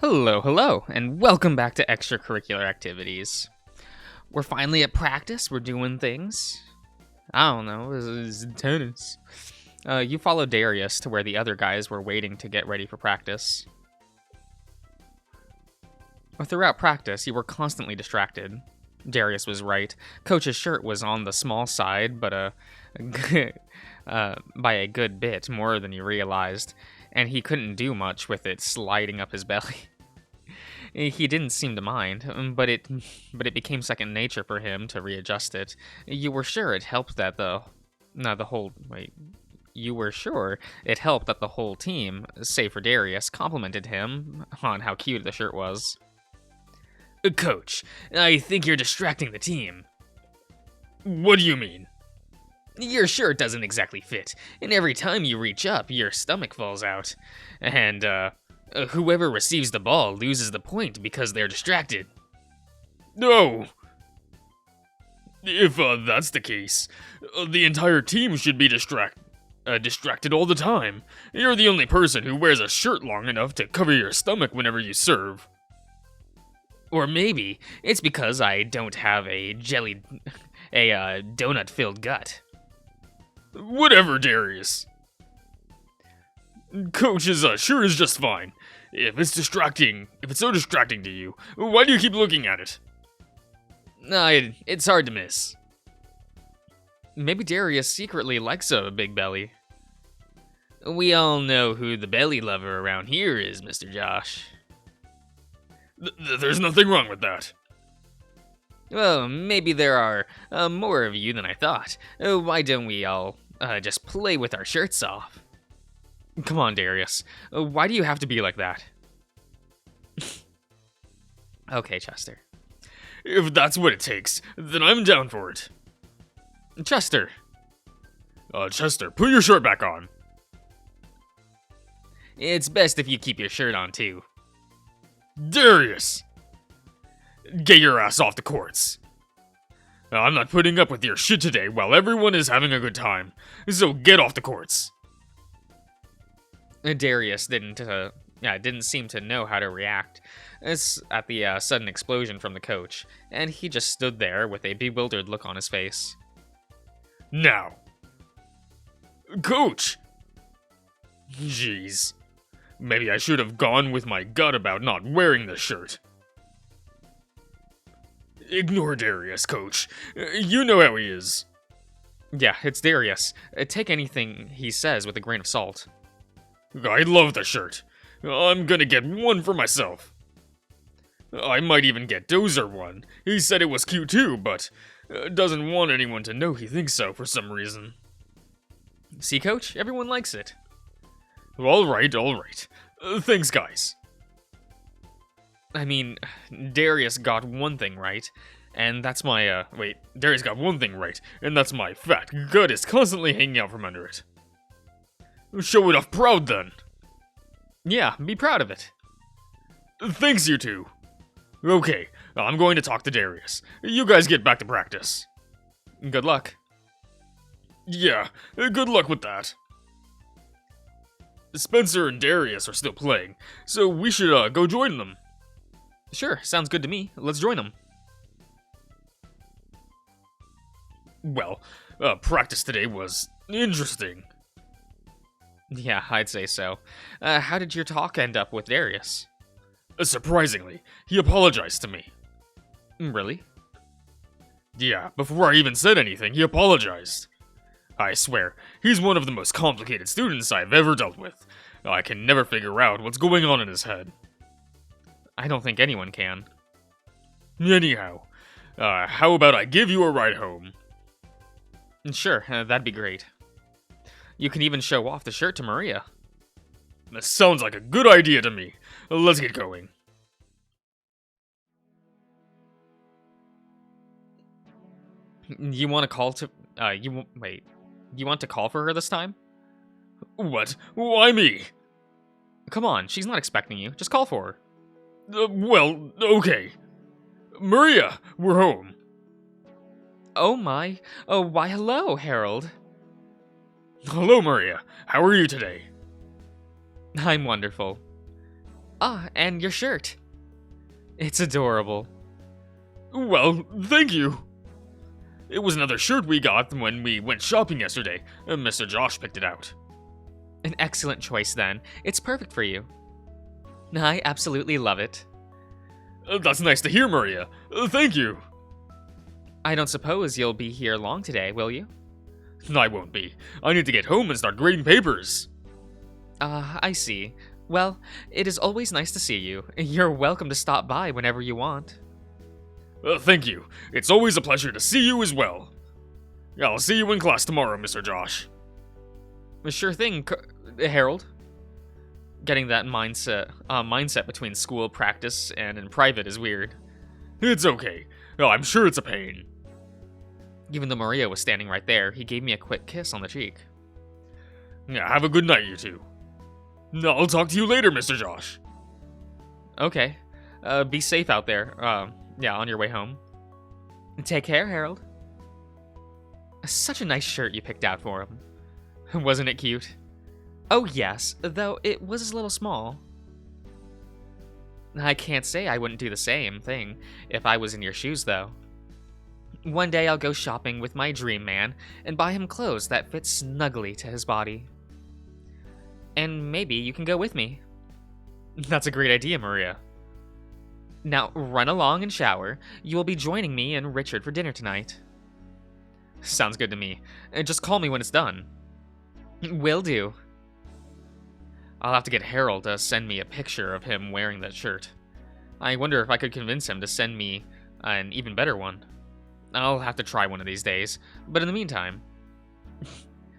Hello, and welcome back to Extracurricular Activities. We're finally at practice, we're doing things. I don't know, it's tennis. You followed Darius to where the other guys were waiting to get ready for practice. Throughout practice, you were constantly distracted. Darius was right. Coach's shirt was on the small side, but by a good bit more than you realized, and he couldn't do much with it sliding up his belly. He didn't seem to mind, but it became second nature for him to readjust it. You were sure it helped that You were sure it helped that the whole team, save for Darius, complimented him on how cute the shirt was. Coach, I think you're distracting the team. What do you mean? Your shirt doesn't exactly fit, and every time you reach up, your stomach falls out. And, whoever receives the ball loses the point because they're distracted. No! If, that's the case, the entire team should be distracted all the time. You're the only person who wears a shirt long enough to cover your stomach whenever you serve. Or maybe it's because I don't have a donut-filled gut. Whatever, Darius. Coach's shirt is just fine. If it's so distracting to you, why do you keep looking at it? It's hard to miss. Maybe Darius secretly likes a big belly. We all know who the belly lover around here is, Mr. Josh. There's nothing wrong with that. Well, maybe there are more of you than I thought. Why don't we all just play with our shirts off? Come on, Darius. Why do you have to be like that? Okay, Chester. If that's what it takes, then I'm down for it. Chester! Chester, put your shirt back on. It's best if you keep your shirt on, too. Darius! Get your ass off the courts. I'm not putting up with your shit today while everyone is having a good time, so get off the courts. Darius didn't seem to know how to react at the sudden explosion from the coach, and he just stood there with a bewildered look on his face. Now. Coach! Jeez. Maybe I should have gone with my gut about not wearing the shirt. Ignore Darius, Coach. You know how he is. Yeah, it's Darius. Take anything he says with a grain of salt. I love the shirt. I'm gonna get one for myself. I might even get Dozer one. He said it was cute too, but doesn't want anyone to know he thinks so for some reason. See, Coach? Everyone likes it. All right. Thanks, guys. I mean, Darius got one thing right, and that's my, Darius got one thing right, and that's my fat gut is constantly hanging out from under it. Show it off proud, then. Yeah, be proud of it. Thanks, you two. Okay, I'm going to talk to Darius. You guys get back to practice. Good luck. Yeah, good luck with that. Spencer and Darius are still playing, so we should go join them. Sure, sounds good to me. Let's join them. Well, practice today was interesting. Yeah, I'd say so. How did your talk end up with Darius? Surprisingly, he apologized to me. Really? Yeah, before I even said anything, he apologized. I swear, he's one of the most complicated students I've ever dealt with. I can never figure out what's going on in his head. I don't think anyone can. Anyhow, how about I give you a ride home? Sure, that'd be great. You can even show off the shirt to Maria. That sounds like a good idea to me. Let's get going. You want to call to... You want to call for her this time? What? Why me? Come on, she's not expecting you. Just call for her. Well, okay. Maria, we're home. Oh my. Oh, why hello, Harold. Hello, Maria. How are you today? I'm wonderful. Ah, and your shirt. It's adorable. Well, thank you. It was another shirt we got when we went shopping yesterday. Mr. Josh picked it out. An excellent choice, then. It's perfect for you. I absolutely love it. That's nice to hear, Maria. Thank you. I don't suppose you'll be here long today, will you? I won't be. I need to get home and start grading papers. I see. Well, it is always nice to see you. You're welcome to stop by whenever you want. Thank you. It's always a pleasure to see you as well. I'll see you in class tomorrow, Mr. Josh. Sure thing, Harold. Getting that mindset between school, practice, and in private is weird. It's okay. I'm sure it's a pain. Even though Maria was standing right there, he gave me a quick kiss on the cheek. Have a good night, you two. I'll talk to you later, Mr. Josh. Okay. Be safe out there. On your way home. Take care, Harold. Such a nice shirt you picked out for him. Wasn't it cute? Oh yes, though it was a little small. I can't say I wouldn't do the same thing if I was in your shoes, though. One day I'll go shopping with my dream man and buy him clothes that fit snugly to his body. And maybe you can go with me. That's a great idea, Maria. Now run along and shower. You will be joining me and Richard for dinner tonight. Sounds good to me. Just call me when it's done. Will do. I'll have to get Harold to send me a picture of him wearing that shirt. I wonder if I could convince him to send me an even better one. I'll have to try one of these days, but in the meantime,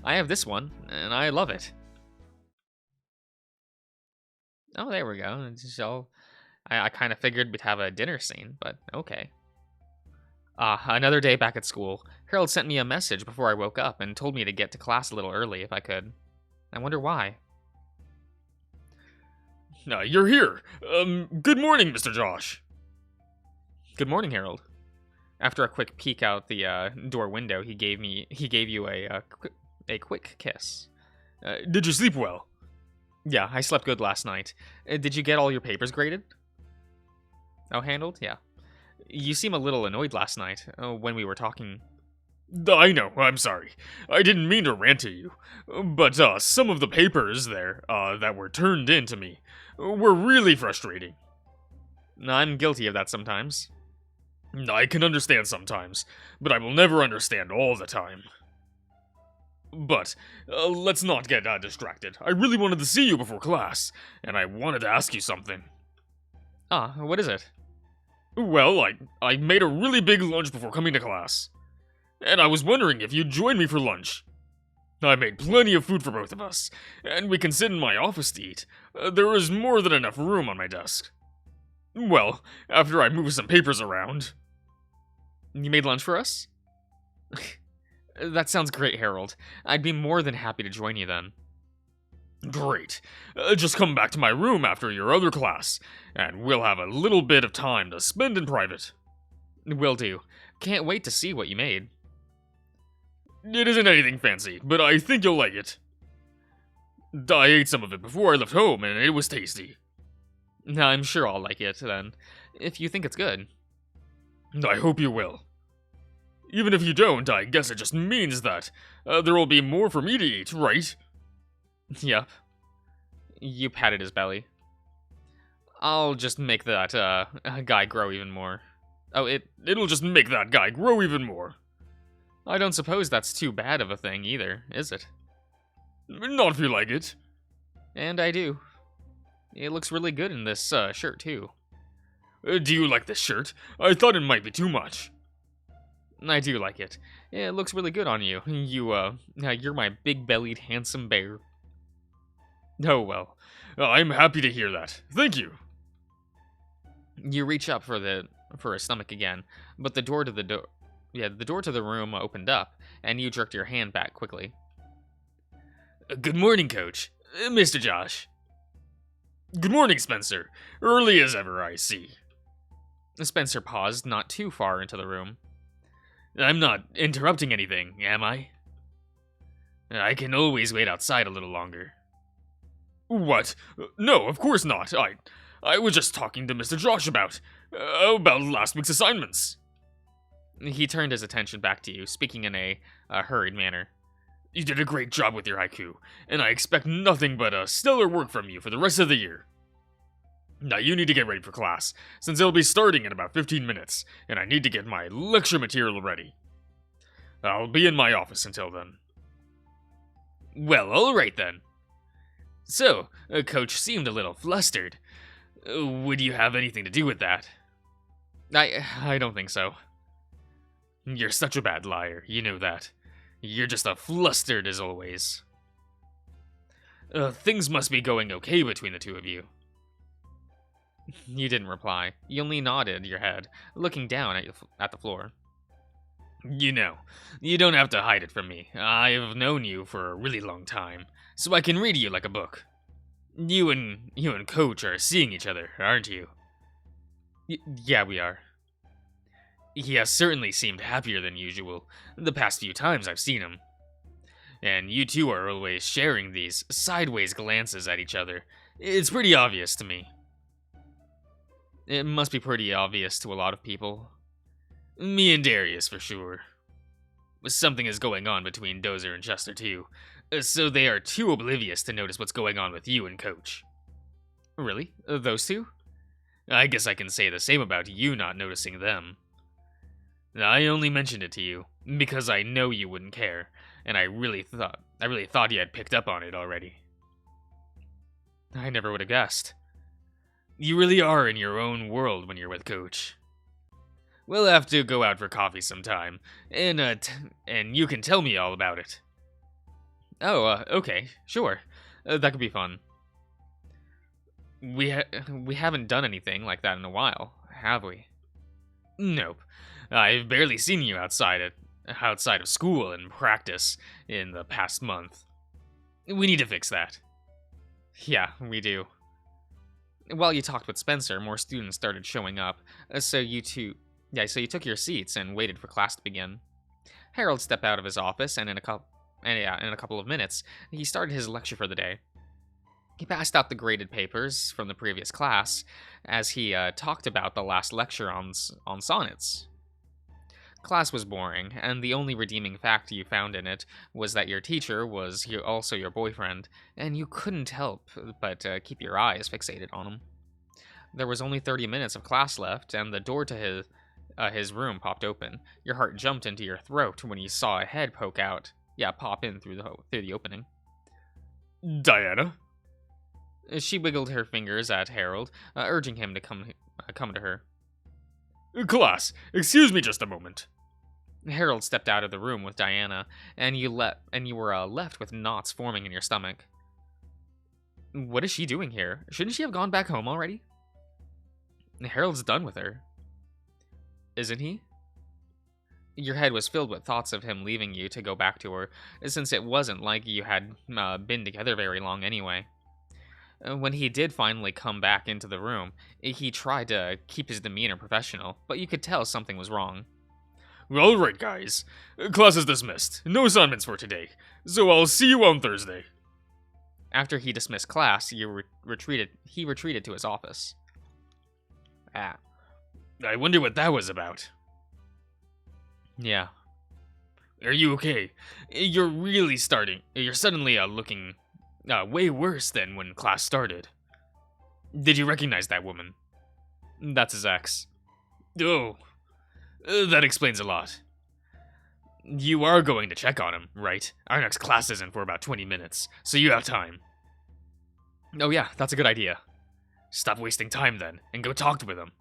I have this one, and I love it. Oh, there we go. I kind of figured we'd have a dinner scene, but okay. Another day back at school. Harold sent me a message before I woke up and told me to get to class a little early if I could. I wonder why. You're here. Good morning, Mr. Josh. Good morning, Harold. After a quick peek out the door window, he gave you a quick kiss. Did you sleep well? Yeah, I slept good last night. Did you get all your papers graded? Oh, handled? Yeah. You seem a little annoyed last night when we were talking. I know, I'm sorry. I didn't mean to rant at you. But some of the papers there that were turned in to me were really frustrating. I'm guilty of that sometimes. I can understand sometimes, but I will never understand all the time. But let's not get distracted. I really wanted to see you before class, and I wanted to ask you something. What is it? Well, I made a really big lunch before coming to class, and I was wondering if you'd join me for lunch. I made plenty of food for both of us, and we can sit in my office to eat. There is more than enough room on my desk. Well, after I moved some papers around. You made lunch for us? That sounds great, Harold. I'd be more than happy to join you then. Great. Just come back to my room after your other class, and we'll have a little bit of time to spend in private. Will do. Can't wait to see what you made. It isn't anything fancy, but I think you'll like it. I ate some of it before I left home, and it was tasty. I'm sure I'll like it, then, if you think it's good. I hope you will. Even if you don't, I guess it just means that there will be more for me to eat, right? Yep. You patted his belly. I'll just make that guy grow even more. Oh, it'll just make that guy grow even more. I don't suppose that's too bad of a thing either, is it? Not if you like it. And I do. It looks really good in this shirt, too. Do you like this shirt? I thought it might be too much. I do like it. It looks really good on you. You're my big-bellied, handsome bear. Oh, well. I'm happy to hear that. Thank you. You reach up for his stomach again, but the door to the room opened up, and you jerked your hand back quickly. Good morning, Coach. Mr. Josh. Good morning, Spencer. Early as ever, I see. Spencer paused not too far into the room. I'm not interrupting anything, am I? I can always wait outside a little longer. What? No, of course not. I was just talking to Mr. Josh about last week's assignments. He turned his attention back to you, speaking in a hurried manner. You did a great job with your haiku, and I expect nothing but stellar work from you for the rest of the year. Now you need to get ready for class, since it'll be starting in about 15 minutes, and I need to get my lecture material ready. I'll be in my office until then. Well, alright then. So, Coach seemed a little flustered. Would you have anything to do with that? I don't think so. You're such a bad liar, you know that. You're just flustered as always. Things must be going okay between the two of you. You didn't reply. You only nodded your head, looking down at the floor. You know, you don't have to hide it from me. I've known you for a really long time, so I can read you like a book. You and Coach are seeing each other, aren't you? Yeah, we are. He has certainly seemed happier than usual the past few times I've seen him. And you two are always sharing these sideways glances at each other. It's pretty obvious to me. It must be pretty obvious to a lot of people. Me and Darius, for sure. Something is going on between Dozer and Chester, too. So they are too oblivious to notice what's going on with you and Coach. Really? Those two? I guess I can say the same about you not noticing them. I only mentioned it to you because I know you wouldn't care, and I really thought you had picked up on it already. I never would have guessed. You really are in your own world when you're with Coach. We'll have to go out for coffee sometime, and you can tell me all about it. Oh, okay, sure. That could be fun. We haven't done anything like that in a while, have we? Nope. I've barely seen you outside of school and practice in the past month. We need to fix that. Yeah, we do. While you talked with Spencer, more students started showing up, so you took your seats and waited for class to begin. Harold stepped out of his office, and in a couple of minutes, he started his lecture for the day. He passed out the graded papers from the previous class as he talked about the last lecture on sonnets. Class was boring, and the only redeeming fact you found in it was that your teacher was also your boyfriend, and you couldn't help but keep your eyes fixated on him. There was only 30 minutes of class left, and the door to his room popped open. Your heart jumped into your throat when you saw a head pop in through the opening. Diana? She wiggled her fingers at Harold, urging him to come to her. Class, excuse me just a moment. Harold stepped out of the room with Diana, and you were left with knots forming in your stomach. What is she doing here? Shouldn't she have gone back home already? Harold's done with her. Isn't he? Your head was filled with thoughts of him leaving you to go back to her, since it wasn't like you had been together very long anyway. When he did finally come back into the room, he tried to keep his demeanor professional, but you could tell something was wrong. Alright, guys. Class is dismissed. No assignments for today, so I'll see you on Thursday. After he dismissed class, he retreated to his office. I wonder what that was about. Yeah. Are you okay? You're suddenly looking way worse than when class started. Did you recognize that woman? That's his ex. Oh, that explains a lot. You are going to check on him, right? Our next class isn't for about 20 minutes, so you have time. Oh yeah, that's a good idea. Stop wasting time then, and go talk with him.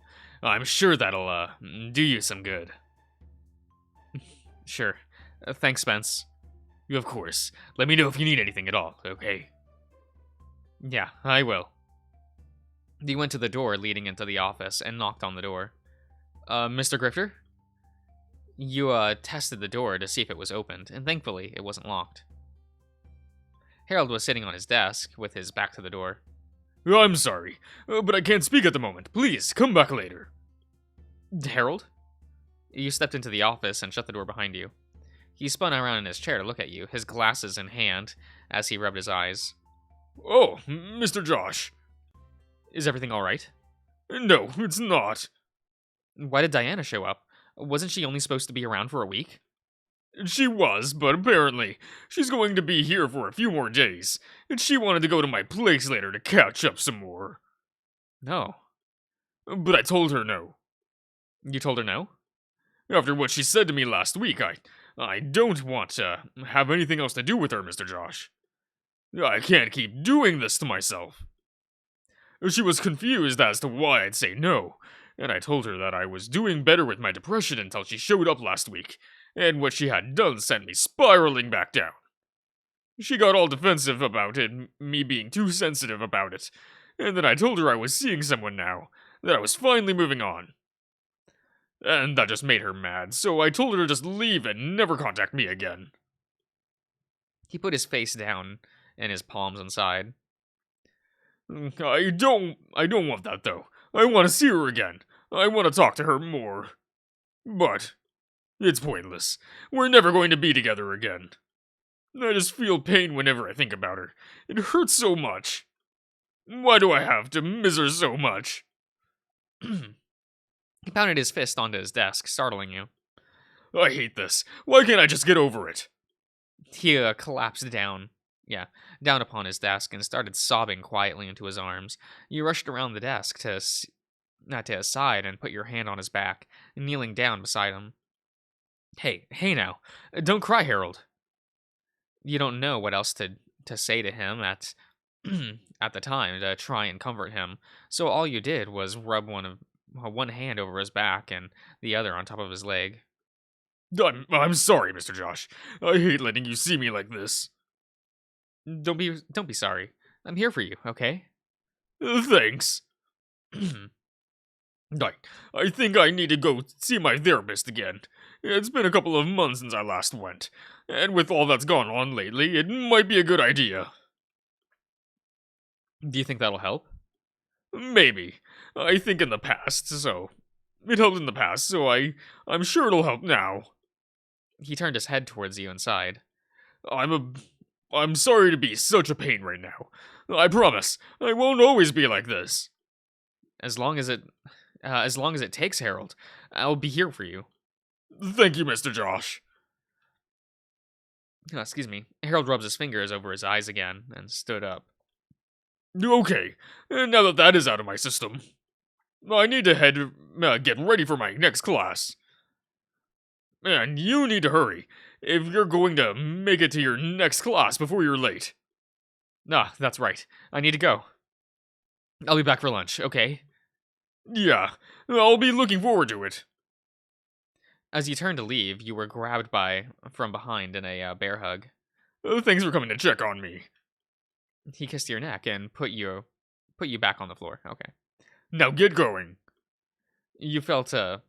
I'm sure that'll, do you some good. Sure. Thanks, Spence. Of course. Let me know if you need anything at all, okay? Yeah, I will. He went to the door leading into the office and knocked on the door. Mr. Grifter? You, tested the door to see if it was opened, and thankfully, it wasn't locked. Harold was sitting on his desk, with his back to the door. I'm sorry, but I can't speak at the moment. Please, come back later. Harold? You stepped into the office and shut the door behind you. He spun around in his chair to look at you, his glasses in hand, as he rubbed his eyes. Oh, Mr. Josh. Is everything alright? No, it's not. Why did Diana show up? Wasn't she only supposed to be around for a week? She was, but apparently, she's going to be here for a few more days, and she wanted to go to my place later to catch up some more. No. But I told her no. You told her no? After what she said to me last week, I don't want to have anything else to do with her, Mr. Josh. I can't keep doing this to myself. She was confused as to why I'd say no, and I told her that I was doing better with my depression until she showed up last week, and what she had done sent me spiraling back down. She got all defensive about it, me being too sensitive about it, and then I told her I was seeing someone now, that I was finally moving on. And that just made her mad, so I told her to just leave and never contact me again. He put his face down and his palms inside. I don't want that though. I want to see her again. I want to talk to her more. But it's pointless. We're never going to be together again. I just feel pain whenever I think about her. It hurts so much. Why do I have to miss her so much? He pounded his fist onto his desk, startling you. I hate this. Why can't I just get over it? He collapsed down upon his desk and started sobbing quietly into his arms. You rushed around the desk to his side and put your hand on his back, kneeling down beside him. Hey now, don't cry, Harold. You don't know what else to say to him at the time to try and comfort him, so all you did was rub one hand over his back and the other on top of his leg. I'm sorry, Mr. Josh. I hate letting you see me like this. Don't be sorry. I'm here for you, okay? Thanks. I think I need to go see my therapist again. It's been a couple of months since I last went, and with all that's gone on lately, it might be a good idea. Do you think that'll help? Maybe. I think in the past, so... It helped in the past, so I'm sure it'll help now. He turned his head towards you and sighed. I'm sorry to be such a pain right now. I promise, I won't always be like this. As long as it takes, Harold, I'll be here for you. Thank you, Mr. Josh. Excuse me. Harold rubs his fingers over his eyes again and stood up. Okay, now that is out of my system, I need to get ready for my next class. And you need to hurry, if you're going to make it to your next class before you're late. That's right. I need to go. I'll be back for lunch, okay? Yeah, I'll be looking forward to it. As you turned to leave, you were grabbed from behind in a bear hug. Thanks for coming to check on me. He kissed your neck and put you back on the floor. Okay. Now get going. You felt him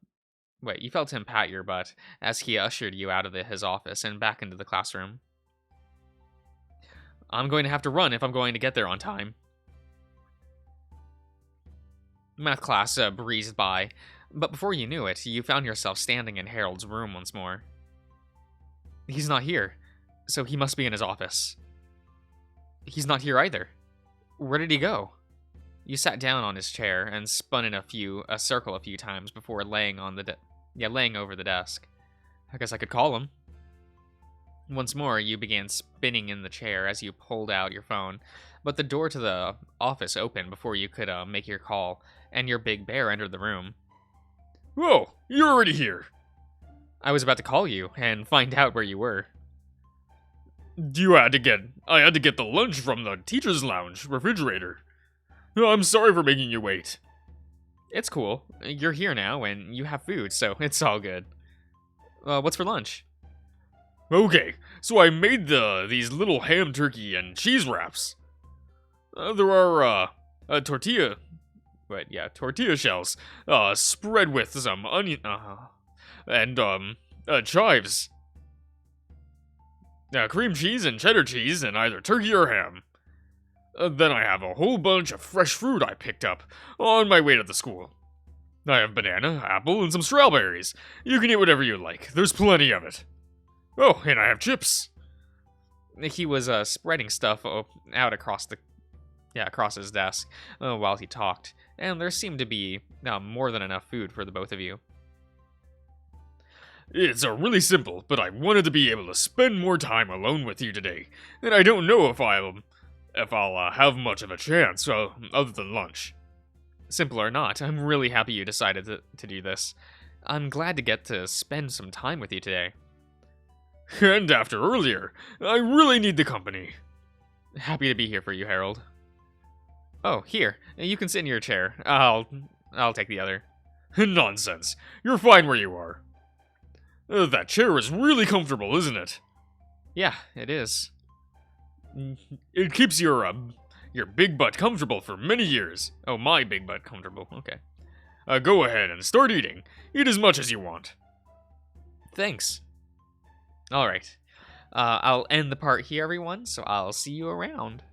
pat your butt as he ushered you out of his office and back into the classroom. I'm going to have to run if I'm going to get there on time. Math class breezed by, but before you knew it, you found yourself standing in Harold's room once more. He's not here, so he must be in his office. He's not here either. Where did he go? You sat down on his chair and spun in a circle a few times before laying over the desk. I guess I could call him. Once more, you began spinning in the chair as you pulled out your phone, but the door to the office opened before you could make your call, and your big bear entered the room. Whoa, you're already here. I was about to call you and find out where you were. I had to get the lunch from the teacher's lounge refrigerator. I'm sorry for making you wait. It's cool. You're here now, and you have food, so it's all good. What's for lunch? Okay, so I made these little ham turkey and cheese wraps. There are tortilla shells spread with some onion and chives. Cream cheese and cheddar cheese and either turkey or ham. Then I have a whole bunch of fresh fruit I picked up on my way to the school. I have banana, apple, and some strawberries. You can eat whatever you like. There's plenty of it. Oh, and I have chips. He was spreading stuff out across across his desk while he talked, and there seemed to be more than enough food for the both of you. It's really simple, but I wanted to be able to spend more time alone with you today, and I don't know if I'll have much of a chance other than lunch. Simple or not, I'm really happy you decided to do this. I'm glad to get to spend some time with you today. And after earlier, I really need the company. Happy to be here for you, Harold. Oh, here. You can sit in your chair. I'll take the other. Nonsense. You're fine where you are. That chair is really comfortable, isn't it? Yeah, it is. It keeps your big butt comfortable for many years. Oh, my big butt comfortable. Okay. Go ahead and start eating. Eat as much as you want. Thanks. All right. I'll end the part here, everyone, so I'll see you around.